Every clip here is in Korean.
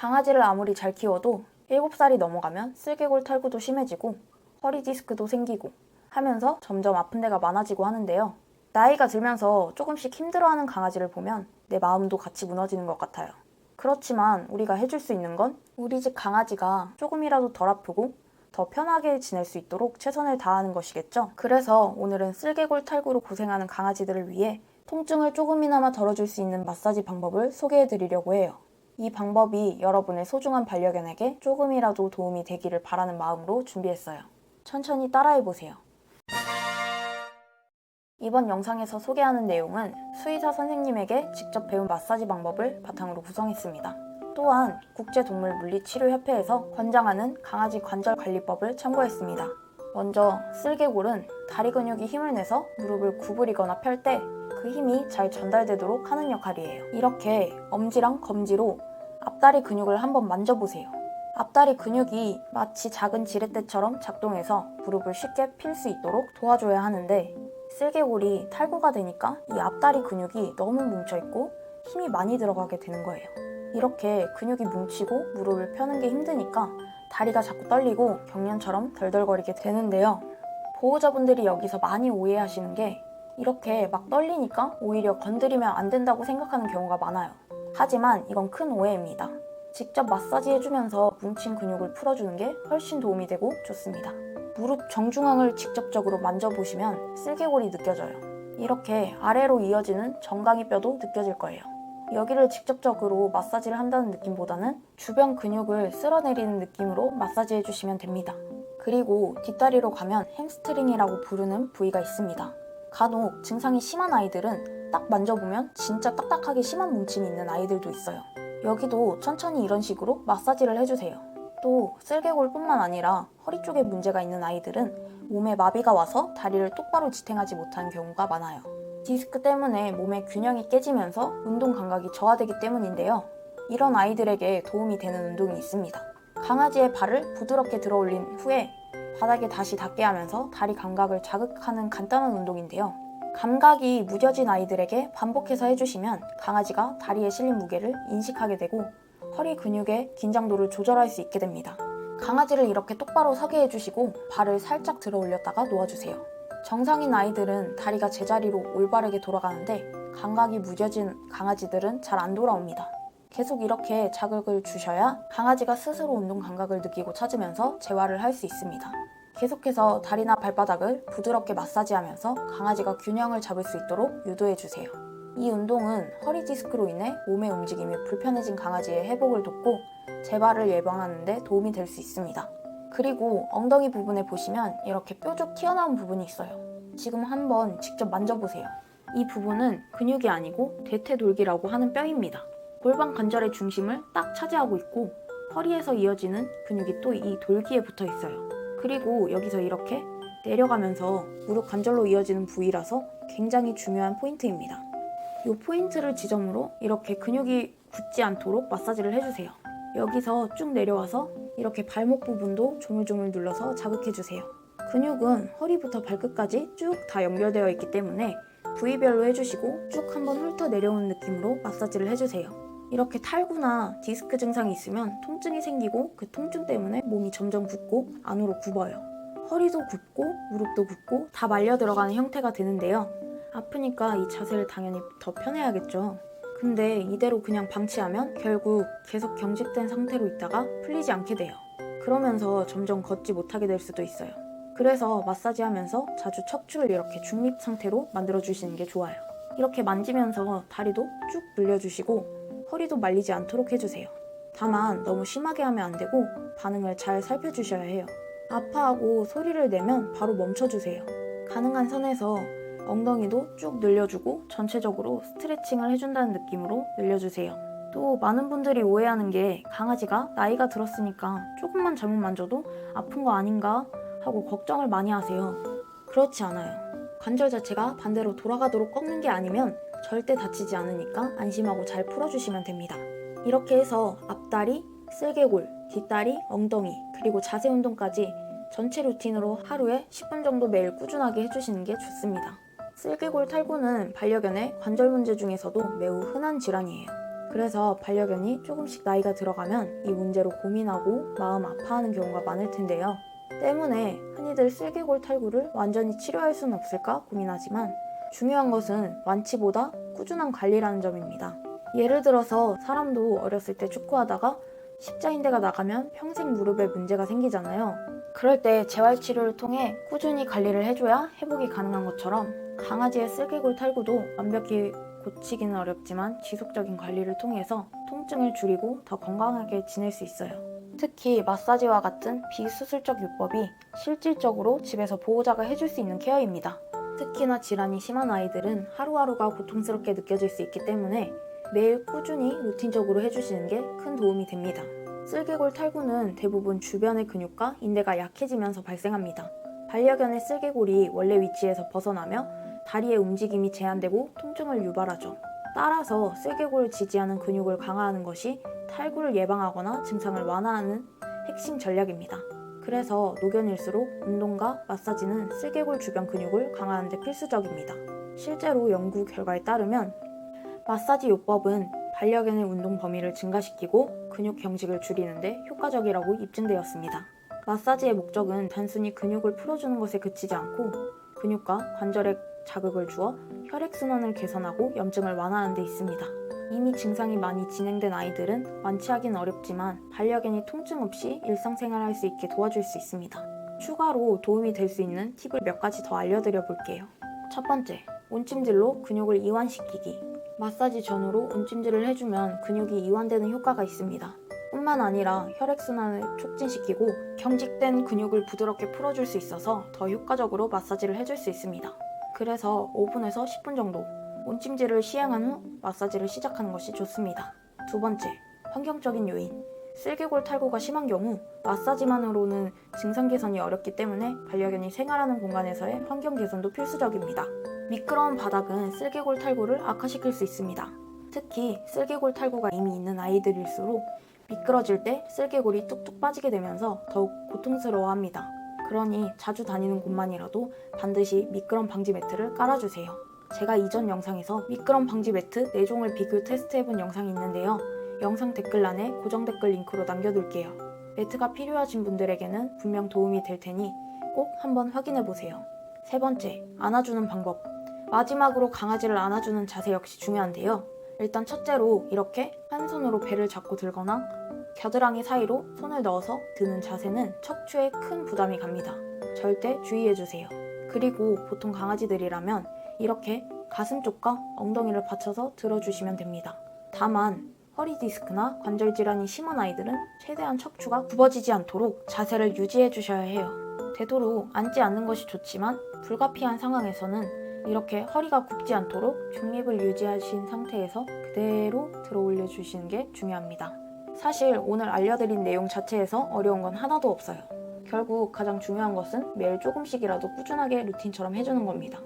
강아지를 아무리 잘 키워도 7살이 넘어가면 슬개골 탈구도 심해지고 허리 디스크도 생기고 하면서 점점 아픈 데가 많아지고 하는데요. 나이가 들면서 조금씩 힘들어하는 강아지를 보면 내 마음도 같이 무너지는 것 같아요. 그렇지만 우리가 해줄 수 있는 건 우리 집 강아지가 조금이라도 덜 아프고 더 편하게 지낼 수 있도록 최선을 다하는 것이겠죠. 그래서 오늘은 슬개골 탈구로 고생하는 강아지들을 위해 통증을 조금이나마 덜어줄 수 있는 마사지 방법을 소개해드리려고 해요. 이 방법이 여러분의 소중한 반려견에게 조금이라도 도움이 되기를 바라는 마음으로 준비했어요. 천천히 따라해보세요. 이번 영상에서 소개하는 내용은 수의사 선생님에게 직접 배운 마사지 방법을 바탕으로 구성했습니다. 또한 국제동물물리치료협회에서 권장하는 강아지 관절관리법을 참고했습니다. 먼저 슬개골은 다리 근육이 힘을 내서 무릎을 구부리거나 펼 때 그 힘이 잘 전달되도록 하는 역할이에요. 이렇게 엄지랑 검지로 앞다리 근육을 한번 만져보세요. 앞다리 근육이 마치 작은 지렛대처럼 작동해서 무릎을 쉽게 필 수 있도록 도와줘야 하는데 슬개골이 탈구가 되니까 이 앞다리 근육이 너무 뭉쳐있고 힘이 많이 들어가게 되는 거예요. 이렇게 근육이 뭉치고 무릎을 펴는 게 힘드니까 다리가 자꾸 떨리고 경련처럼 덜덜거리게 되는데요. 보호자분들이 여기서 많이 오해하시는 게 이렇게 막 떨리니까 오히려 건드리면 안 된다고 생각하는 경우가 많아요. 하지만 이건 큰 오해입니다. 직접 마사지 해주면서 뭉친 근육을 풀어주는 게 훨씬 도움이 되고 좋습니다. 무릎 정중앙을 직접적으로 만져보시면 슬개골이 느껴져요. 이렇게 아래로 이어지는 정강이 뼈도 느껴질 거예요. 여기를 직접적으로 마사지를 한다는 느낌보다는 주변 근육을 쓸어내리는 느낌으로 마사지 해주시면 됩니다. 그리고 뒷다리로 가면 햄스트링이라고 부르는 부위가 있습니다. 간혹 증상이 심한 아이들은 딱 만져보면 진짜 딱딱하게 심한 뭉침이 있는 아이들도 있어요. 여기도 천천히 이런 식으로 마사지를 해주세요. 또 슬개골뿐만 아니라 허리 쪽에 문제가 있는 아이들은 몸에 마비가 와서 다리를 똑바로 지탱하지 못하는 경우가 많아요. 디스크 때문에 몸의 균형이 깨지면서 운동 감각이 저하되기 때문인데요. 이런 아이들에게 도움이 되는 운동이 있습니다. 강아지의 발을 부드럽게 들어 올린 후에 바닥에 다시 닿게 하면서 다리 감각을 자극하는 간단한 운동인데요. 감각이 무뎌진 아이들에게 반복해서 해주시면 강아지가 다리에 실린 무게를 인식하게 되고 허리 근육의 긴장도를 조절할 수 있게 됩니다. 강아지를 이렇게 똑바로 서게 해주시고 발을 살짝 들어 올렸다가 놓아주세요. 정상인 아이들은 다리가 제자리로 올바르게 돌아가는데 감각이 무뎌진 강아지들은 잘 안 돌아옵니다. 계속 이렇게 자극을 주셔야 강아지가 스스로 운동 감각을 느끼고 찾으면서 재활을 할 수 있습니다. 계속해서 다리나 발바닥을 부드럽게 마사지하면서 강아지가 균형을 잡을 수 있도록 유도해주세요. 이 운동은 허리 디스크로 인해 몸의 움직임이 불편해진 강아지의 회복을 돕고 재발을 예방하는 데 도움이 될 수 있습니다. 그리고 엉덩이 부분에 보시면 이렇게 뾰족 튀어나온 부분이 있어요. 지금 한번 직접 만져보세요. 이 부분은 근육이 아니고 대퇴돌기라고 하는 뼈입니다. 골반 관절의 중심을 딱 차지하고 있고 허리에서 이어지는 근육이 또 이 돌기에 붙어 있어요. 그리고 여기서 이렇게 내려가면서 무릎 관절로 이어지는 부위라서 굉장히 중요한 포인트입니다. 이 포인트를 지점으로 이렇게 근육이 굳지 않도록 마사지를 해주세요. 여기서 쭉 내려와서 이렇게 발목 부분도 조물조물 눌러서 자극해주세요. 근육은 허리부터 발끝까지 쭉 다 연결되어 있기 때문에 부위별로 해주시고 쭉 한번 훑어 내려오는 느낌으로 마사지를 해주세요. 이렇게 탈구나 디스크 증상이 있으면 통증이 생기고 그 통증 때문에 몸이 점점 붓고 안으로 굽어요. 허리도 굽고 무릎도 굽고 다 말려 들어가는 형태가 되는데요. 아프니까 이 자세를 당연히 더 편해야겠죠. 근데 이대로 그냥 방치하면 결국 계속 경직된 상태로 있다가 풀리지 않게 돼요. 그러면서 점점 걷지 못하게 될 수도 있어요. 그래서 마사지하면서 자주 척추를 이렇게 중립 상태로 만들어주시는 게 좋아요. 이렇게 만지면서 다리도 쭉 늘려주시고 허리도 말리지 않도록 해주세요. 다만 너무 심하게 하면 안 되고 반응을 잘 살펴주셔야 해요. 아파하고 소리를 내면 바로 멈춰주세요. 가능한 선에서 엉덩이도 쭉 늘려주고 전체적으로 스트레칭을 해준다는 느낌으로 늘려주세요. 또 많은 분들이 오해하는 게 강아지가 나이가 들었으니까 조금만 잘못 만져도 아픈 거 아닌가 하고 걱정을 많이 하세요. 그렇지 않아요. 관절 자체가 반대로 돌아가도록 꺾는 게 아니면 절대 다치지 않으니까 안심하고 잘 풀어주시면 됩니다. 이렇게 해서 앞다리, 슬개골, 뒷다리, 엉덩이, 그리고 자세 운동까지 전체 루틴으로 하루에 10분 정도 매일 꾸준하게 해주시는 게 좋습니다. 슬개골 탈구는 반려견의 관절 문제 중에서도 매우 흔한 질환이에요. 그래서 반려견이 조금씩 나이가 들어가면 이 문제로 고민하고 마음 아파하는 경우가 많을 텐데요. 때문에 흔히들 슬개골 탈구를 완전히 치료할 수는 없을까 고민하지만 중요한 것은 완치보다 꾸준한 관리라는 점입니다. 예를 들어서 사람도 어렸을 때 축구하다가 십자인대가 나가면 평생 무릎에 문제가 생기잖아요. 그럴 때 재활치료를 통해 꾸준히 관리를 해줘야 회복이 가능한 것처럼 강아지의 슬개골 탈구도 완벽히 고치기는 어렵지만 지속적인 관리를 통해서 통증을 줄이고 더 건강하게 지낼 수 있어요. 특히 마사지와 같은 비수술적 요법이 실질적으로 집에서 보호자가 해줄 수 있는 케어입니다. 특히나 질환이 심한 아이들은 하루하루가 고통스럽게 느껴질 수 있기 때문에 매일 꾸준히 루틴적으로 해주시는 게 큰 도움이 됩니다. 슬개골 탈구는 대부분 주변의 근육과 인대가 약해지면서 발생합니다. 반려견의 슬개골이 원래 위치에서 벗어나며 다리의 움직임이 제한되고 통증을 유발하죠. 따라서 슬개골을 지지하는 근육을 강화하는 것이 탈구를 예방하거나 증상을 완화하는 핵심 전략입니다. 그래서 노견일수록 운동과 마사지는 슬개골 주변 근육을 강화하는 데 필수적입니다. 실제로 연구 결과에 따르면 마사지 요법은 반려견의 운동 범위를 증가시키고 근육 경직을 줄이는 데 효과적이라고 입증되었습니다. 마사지의 목적은 단순히 근육을 풀어주는 것에 그치지 않고 근육과 관절에 자극을 주어 혈액순환을 개선하고 염증을 완화하는 데 있습니다. 이미 증상이 많이 진행된 아이들은 완치하기는 어렵지만 반려견이 통증 없이 일상생활을 할 수 있게 도와줄 수 있습니다. 추가로 도움이 될 수 있는 팁을 몇 가지 더 알려드려 볼게요. 첫 번째, 온찜질로 근육을 이완시키기. 마사지 전후로 온찜질을 해주면 근육이 이완되는 효과가 있습니다. 뿐만 아니라 혈액순환을 촉진시키고 경직된 근육을 부드럽게 풀어줄 수 있어서 더 효과적으로 마사지를 해줄 수 있습니다. 그래서 5분에서 10분 정도 온찜질을 시행한 후 마사지를 시작하는 것이 좋습니다. 두 번째, 환경적인 요인. 슬개골 탈구가 심한 경우 마사지만으로는 증상 개선이 어렵기 때문에 반려견이 생활하는 공간에서의 환경 개선도 필수적입니다. 미끄러운 바닥은 슬개골 탈구를 악화시킬 수 있습니다. 특히 슬개골 탈구가 이미 있는 아이들일수록 미끄러질 때 슬개골이 뚝뚝 빠지게 되면서 더욱 고통스러워합니다. 그러니 자주 다니는 곳만이라도 반드시 미끄럼 방지 매트를 깔아주세요. 제가 이전 영상에서 미끄럼 방지 매트 4종을 비교 테스트해본 영상이 있는데요. 영상 댓글란에 고정 댓글 링크로 남겨둘게요. 매트가 필요하신 분들에게는 분명 도움이 될 테니 꼭 한번 확인해보세요. 세 번째, 안아주는 방법. 마지막으로 강아지를 안아주는 자세 역시 중요한데요. 일단 첫째로 이렇게 한 손으로 배를 잡고 들거나 겨드랑이 사이로 손을 넣어서 드는 자세는 척추에 큰 부담이 갑니다. 절대 주의해주세요. 그리고 보통 강아지들이라면 이렇게 가슴 쪽과 엉덩이를 받쳐서 들어주시면 됩니다. 다만 허리 디스크나 관절 질환이 심한 아이들은 최대한 척추가 굽어지지 않도록 자세를 유지해 주셔야 해요. 되도록 앉지 않는 것이 좋지만 불가피한 상황에서는 이렇게 허리가 굽지 않도록 중립을 유지하신 상태에서 그대로 들어 올려 주시는 게 중요합니다. 사실 오늘 알려드린 내용 자체에서 어려운 건 하나도 없어요. 결국 가장 중요한 것은 매일 조금씩이라도 꾸준하게 루틴처럼 해주는 겁니다.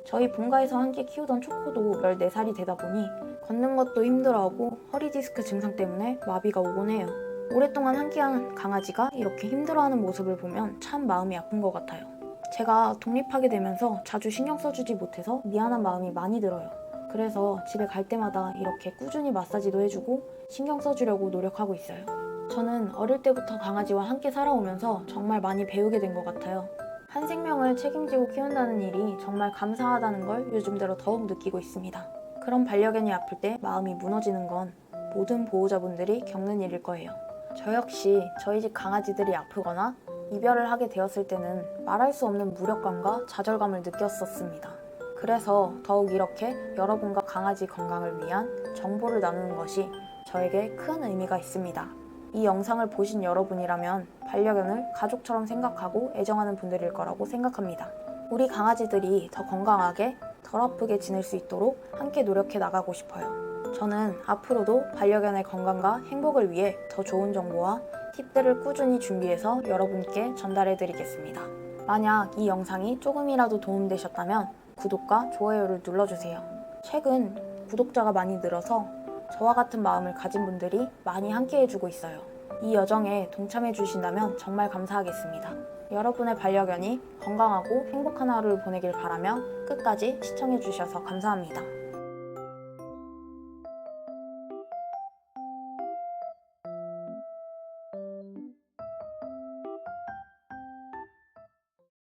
저희 본가에서 함께 키우던 초코도 14살이 되다 보니 걷는 것도 힘들어하고 허리 디스크 증상 때문에 마비가 오곤 해요. 오랫동안 함께한 강아지가 이렇게 힘들어하는 모습을 보면 참 마음이 아픈 것 같아요. 제가 독립하게 되면서 자주 신경 써주지 못해서 미안한 마음이 많이 들어요. 그래서 집에 갈 때마다 이렇게 꾸준히 마사지도 해주고 신경 써주려고 노력하고 있어요. 저는 어릴 때부터 강아지와 함께 살아오면서 정말 많이 배우게 된 것 같아요. 한 생명을 책임지고 키운다는 일이 정말 감사하다는 걸 요즘 들어 더욱 느끼고 있습니다. 그런 반려견이 아플 때 마음이 무너지는 건 모든 보호자분들이 겪는 일일 거예요. 저 역시 저희 집 강아지들이 아프거나 이별을 하게 되었을 때는 말할 수 없는 무력감과 좌절감을 느꼈었습니다. 그래서 더욱 이렇게 여러분과 강아지 건강을 위한 정보를 나누는 것이 저에게 큰 의미가 있습니다. 이 영상을 보신 여러분이라면 반려견을 가족처럼 생각하고 애정하는 분들일 거라고 생각합니다. 우리 강아지들이 더 건강하게, 덜 아프게 지낼 수 있도록 함께 노력해 나가고 싶어요. 저는 앞으로도 반려견의 건강과 행복을 위해 더 좋은 정보와 팁들을 꾸준히 준비해서 여러분께 전달해 드리겠습니다. 만약 이 영상이 조금이라도 도움되셨다면 구독과 좋아요를 눌러주세요. 최근 구독자가 많이 늘어서 저와 같은 마음을 가진 분들이 많이 함께 해주고 있어요. 이 여정에 동참해 주신다면 정말 감사하겠습니다. 여러분의 반려견이 건강하고 행복한 하루를 보내길 바라며 끝까지 시청해 주셔서 감사합니다.